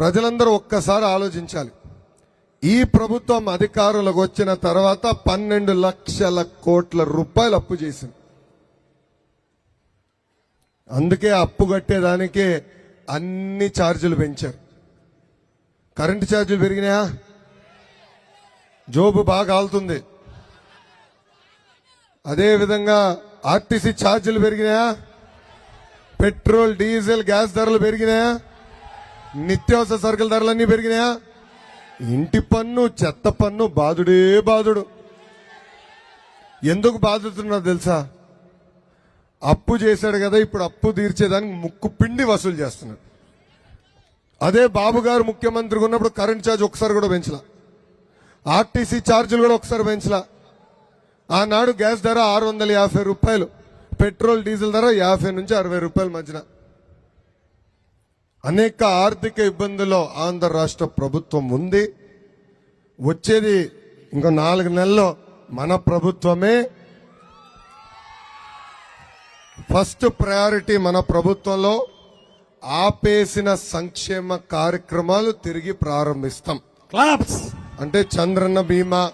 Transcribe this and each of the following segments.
ప్రజలందరూ ఒక్కసారి ఆలోచించాలి. ఈ ప్రభుత్వం అధికారంలోకి వచ్చిన తర్వాత 12 లక్షల కోట్ల రూపాయలు అప్పు చేసింది. అందుకే అప్పు కట్టేదానికే అన్ని ఛార్జీలు పెంచారు. కరెంటు ఛార్జీలు పెరిగినాయా? జోబు బాగా కాలుతుంది. అదేవిధంగా ఆర్టీసీ ఛార్జీలు పెరిగినాయా? పెట్రోల్, డీజిల్, గ్యాస్ ధరలు పెరిగినాయా? నిత్యావసర సరుకుల ధరలన్నీ పెరిగినాయా? ఇంటి పన్ను, చెత్త పన్ను బాధుడే బాధుడు. ఎందుకు బాధుతున్నదో తెలుసా? అప్పు చేశాడు కదా, ఇప్పుడు అప్పు తీర్చేదానికి ముక్కు పిండి వసూలు చేస్తున్నాడు. అదే బాబు గారు ముఖ్యమంత్రిగా ఉన్నప్పుడు కరెంట్ ఛార్జ్ ఒకసారి కూడా పెంచలా, ఆర్టీసీ ఛార్జీలు కూడా ఒకసారి పెంచలా. ఆనాడు గ్యాస్ ధర 650 రూపాయలు, పెట్రోల్ డీజిల్ ధర 50 నుంచి 60 రూపాయల మధ్యన. అనేక ఆర్థిక ఇబ్బందుల్లో ఆంధ్ర రాష్ట్ర ప్రభుత్వం ఉంది. వచ్చేది ఇంకో 4 నెలల్లో మన ప్రభుత్వమే. ఫస్ట్ ప్రయారిటీ మన ప్రభుత్వంలో ఆపేసిన సంక్షేమ కార్యక్రమాలు తిరిగి ప్రారంభిస్తాం. క్లాప్స్. అంటే చంద్రన్న బీమా,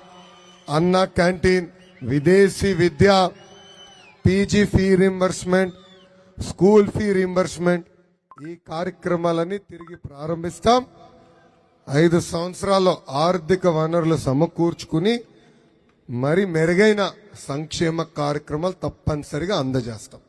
అన్న క్యాంటీన్, విదేశీ విద్య, PG fee reimbursement, school fee reimbursement, ఈ కార్యక్రమాలన్నీ తిరిగి ప్రారంభిస్తాం. 5 సంవత్సరాల్లో ఆర్థిక వనరులు సమకూర్చుకుని మరి మెరుగైన సంక్షేమ కార్యక్రమాలు తప్పనిసరిగా అందజేస్తాం.